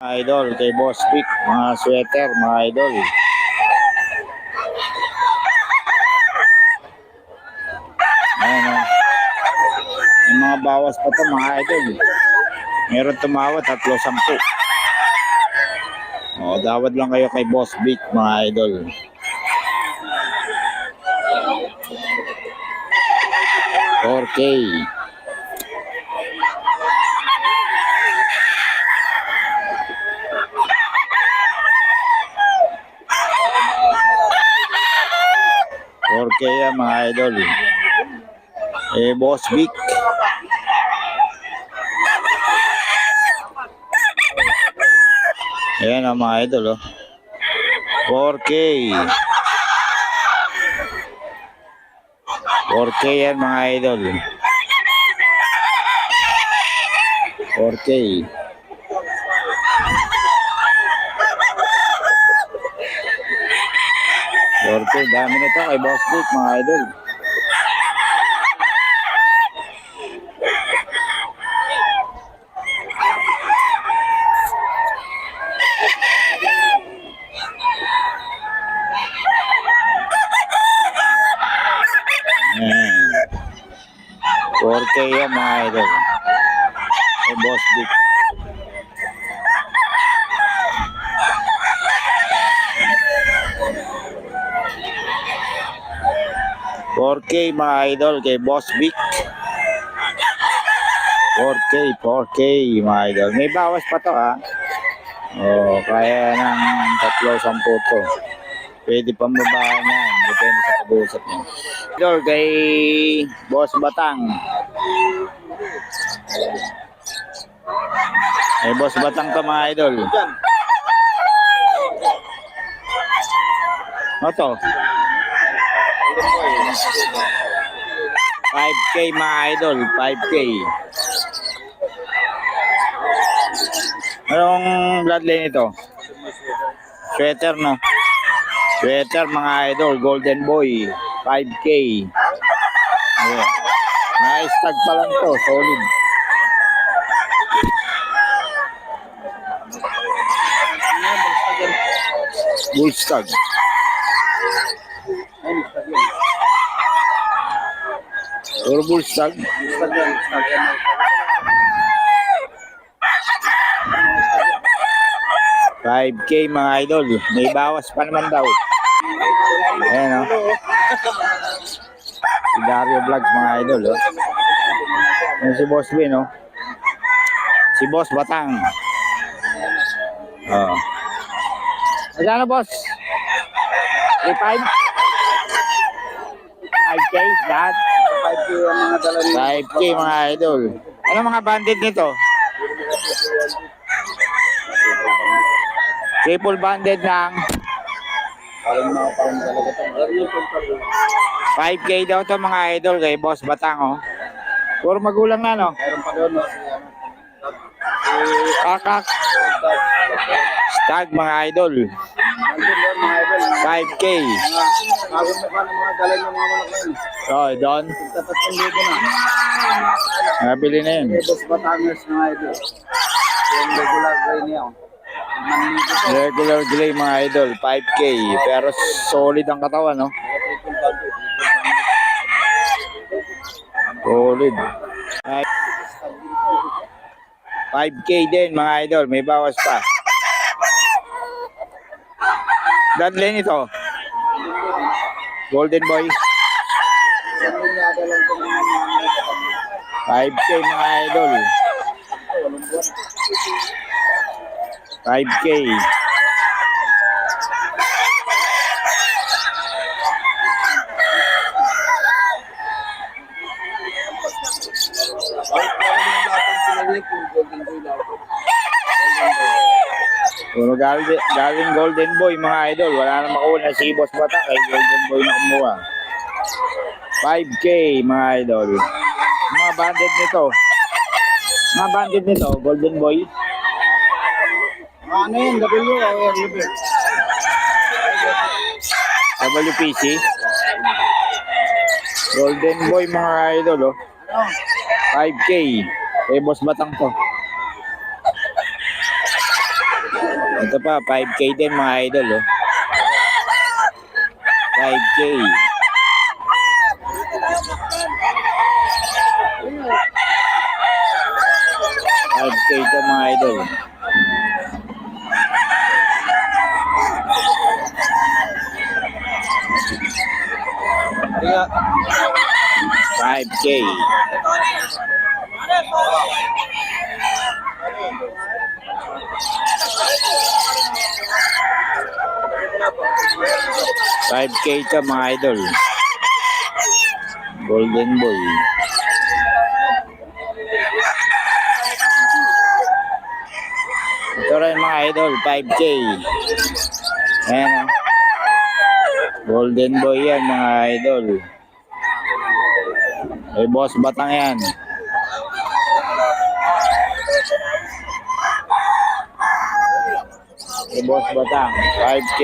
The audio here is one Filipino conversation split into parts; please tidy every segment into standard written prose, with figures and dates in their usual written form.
Idol, kay Boss Vic, mga sweater, mga idol. Ayan o. Yung mga bawas pa to mga idol. Meron tumawa, 3-10. O, dawad lang kayo kay Boss Vic, mga idol. $4K. Yan mga idol. Boss Vic. Ayan ang mga idol oh. 4K. 4K yan mga idol. 4K. Dami nito kay Boss Vic mga idol. Ayan. 4K yan mga idol. Kay Boss Vic. $4K mga idol kay Boss Vic. 4K mga idol. May bawas pa to ha. Oh, kaya ng 3-10 to. Pwede pang babahan yan. Depende sa pag-uusap niya. Idol kay Boss Batang. Kay Boss Batang to mga idol. Ano to? 5K mga idol, 5K. Anong bloodline ito? Sweater no? Sweater mga idol, Golden Boy, 5K. Ayan. Nice tag pa lang to, solid. Bull tag. Turbo stag. 5K mga idol. May bawas pa naman daw. Ayan o. Si Dario Vlogs mga idol o. Ayan si Boss Vin o. Si Boss Batang. O. Magkano boss? 3-5? 5K lahat? 5K mga idol. Ano mga banded nito? Triple banded ng 5K daw to mga idol kay Boss Batang oh. Puro magulang na no? Meron pa doon no? Kakak Stag mga idol. 5K. Bagong mukha ng mga dalay ng mga manok na yun. Oh, doon. Tapat ng libo na. Nabili na yun. Boss Batangers mga idol. Yung regular gray niya. Regular gray mga idol, 5K. Pero solid ang katawan, no? Solid. 5K din mga idol, may bawas pa. Dadlin ito. Golden Boy. 5K mga idol. 5K. Puro galing Golden Boy mga idol. Wala na makuha si Boss Batang kay Golden Boy na kumuha. 5K mga idol. Mga banded nito. Mga banded nito, Golden Boy. Ano yun? WPC. Golden Boy mga idol oh. 5K. Boss Batang to. Ito pa, 5K din mga idol, oh. 5K. 5K ito mga idol. Kaya, 5K. $5K ito mga idol. Golden Boy. Ito rin mga idol, 5K. Ayan, oh. Golden Boy yan mga idol. Eh, boss batang yan. Eh, boss batang, 5K.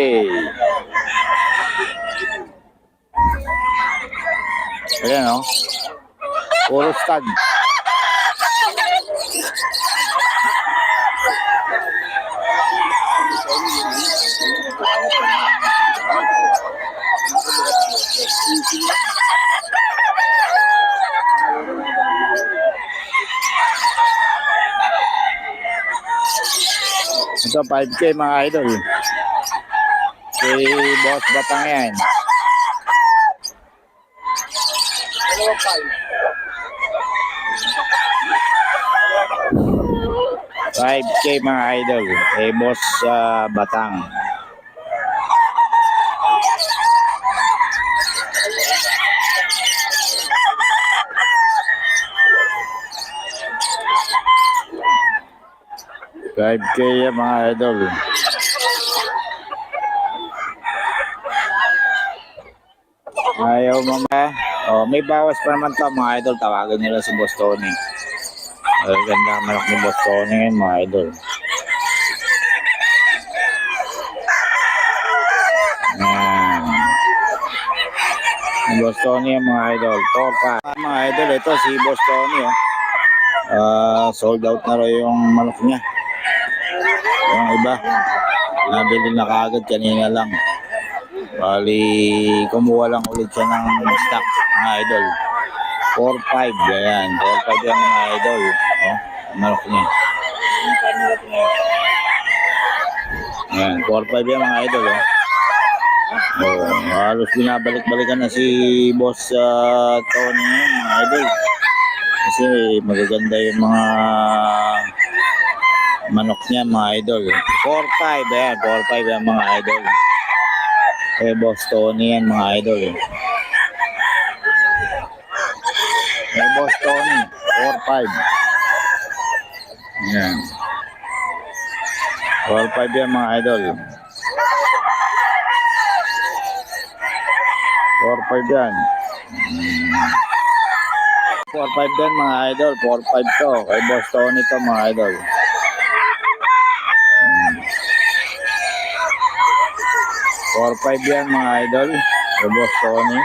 Ayan, oh. Puro stud. Ito 5K mga idol. Kay boss batang yan. dalawang 5K mga idol. Kay boss batang. $5K yan mga idol. Ayaw mama. Oh, may bawas pa naman to mga idol. Tawagan nila si Boss Tony. Ay, ganda ang malak ni Boss Tony ngayon mga idol. Ayan. Si Boss Tony yan mga idol. Topa. Mga idol, ito si Boss Tony. Sold out na rin yung malak niya. Yung iba, nabili na kaagad kanina lang. Bali, kumuha lang ulit siya ng stock, mga idol. 4-5, yan. 4-5 yan mga idol. Oh, malak niya. Yan, 4-5 yan mga idol. Oh, halos binabalik-balikan na si Boss Tony ngayon, mga idol. Kasi magaganda yung mga manok niya mga idol. 4-5 yan, 4-5 yan mga idol. Eh, Boss Tony yan mga idol. Eh, Boss Tony, 4-5. Yan. 4-5 yan mga idol. 4-5 yan. 4-5 yan mga idol. 4-5 to. Kay Boss Tony to mga idol. 4-5 yan mga idol. Kay Boss Tony.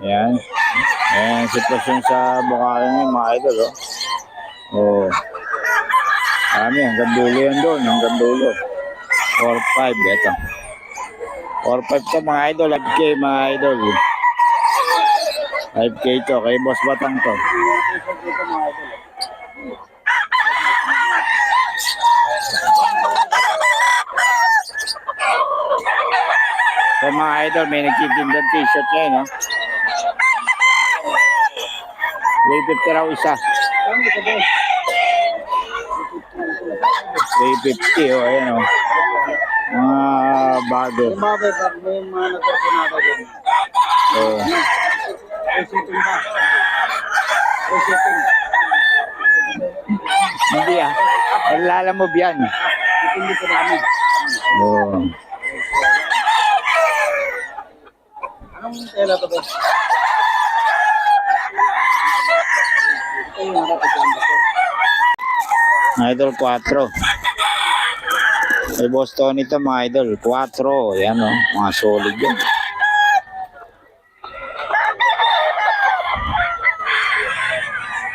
Yan. Ayan sitwasyon sa Bukaya ngayon mga idol. Oh. Kami hanggang dulo yan doon. Hanggang dulo. 4-5. Ito. 4-5 to mga idol. 5K mga idol. 5K to. Kay Boss Batang to. So mga idol, may nagtitindan t-shirt ngayon, no? 350 raw isa. 350, oh, ayan, oh. Mga bago. Yung mga nagkasunada din. Oh. Receiving ba? Receiving. Hindi ah. Lalamove yan. Hindi ko namin. Oh. Anong tela to ba? Ito yung nakapaganda ko. Idol 4. May Boss Tony to mga idol. 4. Yan oh. Mga solid yan.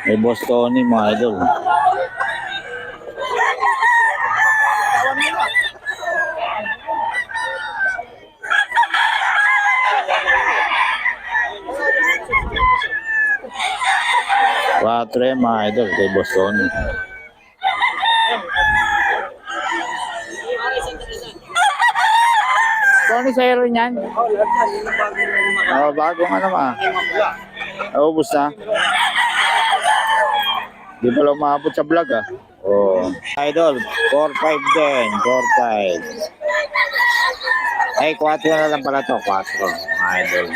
May Boss Tony mga idol. 4-3 mga idol kay Boston. Tony sa'yo rin yan? Oh, lahat na. Yun ang bago na Oo, bagong ano ma. Ubus na. Di pala umabot sa vlog ah. Oh. Idol, 4-5 din. 4-5. Ay, 4 na lang pala to. 4. Mga idol.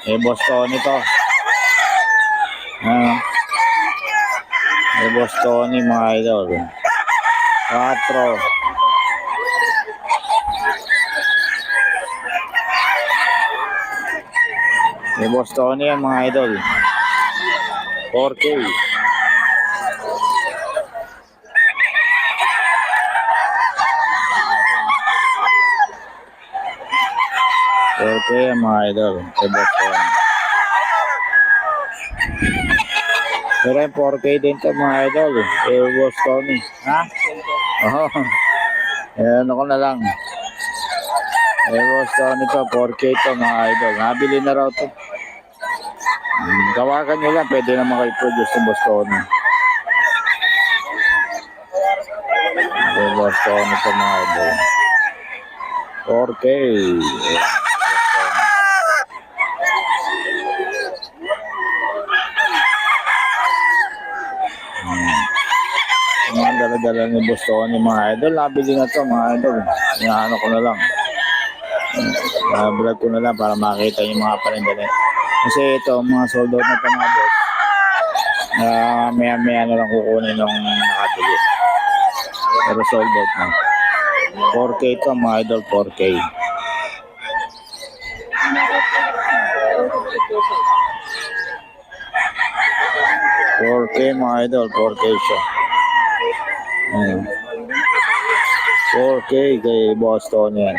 Eh, Boston ito. Eh, Boston mga idol. 4. Eh, Boston yan mga idol. 4K. Okay, mga idol. Kay Boston. Pero yung 4K din to mga idol. Kay Boston. Ha? Oo. Ayan ako na lang. Kay Boston ito. 4K to mga idol. Nabili na raw to. Tawagan nyo lang. Pwede naman kayo produce ng Boston. Kay Boston ito mga idol. 4K. Mga dala-dala ni Boston yung mga idol. Nabili na to mga idol. Inaano ko na lang. Vlog ko na lang para makita yung mga paninda. Kasi ito, mga sold out na ito mga boss. Maya-maya na lang kukunin ng nakabili. Pero sold out na. 4K ito mga idol, 4K. Mga idol, 4K siya. 4K kay Boston yan.